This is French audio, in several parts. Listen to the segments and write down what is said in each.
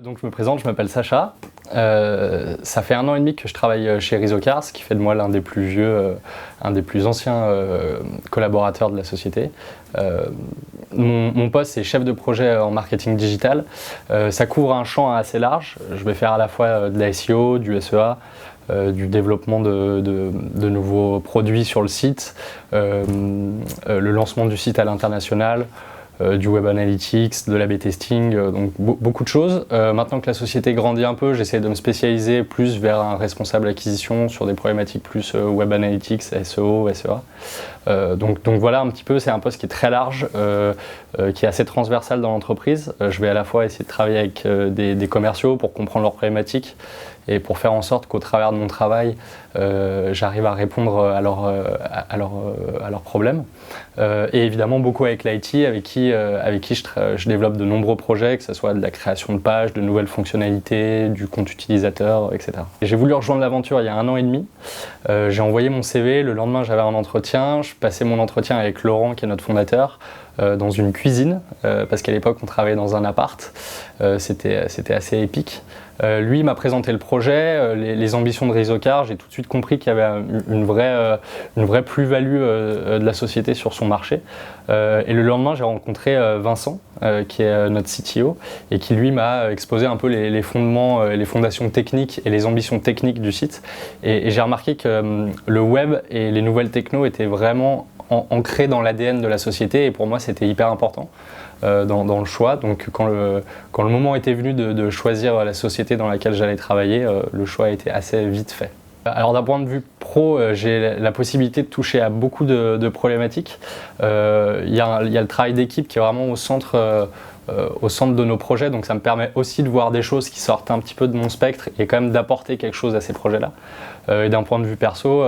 Donc je me présente, je m'appelle Sacha. Ça fait 1 an et demi que je travaille chez Rizocars, ce qui fait de moi l'un des plus vieux, un des plus anciens collaborateurs de la société. Mon poste c'est chef de projet en marketing digital. Ça couvre un champ assez large. Je vais faire à la fois de la SEO, du SEA, du développement de nouveaux produits sur le site, le lancement du site à l'international, du web analytics, de l'A/B testing, donc beaucoup de choses. Maintenant que la société grandit un peu, j'essaie de me spécialiser plus vers un responsable acquisition sur des problématiques plus web analytics, SEO, SEA. Donc voilà un petit peu, c'est un poste qui est très large, qui est assez transversal dans l'entreprise. Je vais à la fois essayer de travailler avec des commerciaux pour comprendre leurs problématiques et pour faire en sorte qu'au travers de mon travail, j'arrive à répondre à leurs problèmes. Et évidemment beaucoup avec l'IT, avec qui je développe de nombreux projets, que ce soit de la création de pages, de nouvelles fonctionnalités, du compte utilisateur, etc. J'ai voulu rejoindre l'aventure il y a 1 an et demi. J'ai envoyé mon CV, le lendemain j'avais un entretien, je passais mon entretien avec Laurent qui est notre fondateur, dans une cuisine, parce qu'à l'époque on travaillait dans un appart, c'était assez épique. Lui m'a présenté le projet, les ambitions de Rizocars, j'ai tout de suite compris qu'il y avait une vraie plus-value de la société sur son marché. Et le lendemain j'ai rencontré Vincent, qui est notre CTO, et qui lui m'a exposé un peu les fondements, les fondations techniques et les ambitions techniques du site. Et j'ai remarqué que le web et les nouvelles techno étaient vraiment ancré dans l'ADN de la société, et pour moi c'était hyper important dans le choix. Donc quand le moment était venu de choisir la société dans laquelle j'allais travailler, le choix a été assez vite fait. Alors d'un point de vue pro, j'ai la possibilité de toucher à beaucoup de problématiques. Il y a le travail d'équipe qui est vraiment au centre de nos projets, donc ça me permet aussi de voir des choses qui sortent un petit peu de mon spectre et quand même d'apporter quelque chose à ces projets-là. Et d'un point de vue perso,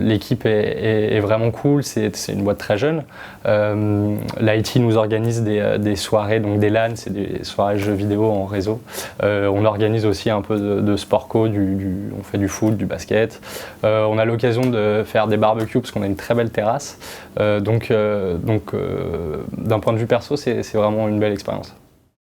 l'équipe est vraiment cool, c'est une boîte très jeune. L'IT nous organise des soirées, donc des LAN, c'est des soirées jeux vidéo en réseau. On organise aussi un peu de sport co, on fait du foot, du basket. On a l'occasion de faire des barbecues parce qu'on a une très belle terrasse. Donc d'un point de vue perso, c'est vraiment une belle expérience.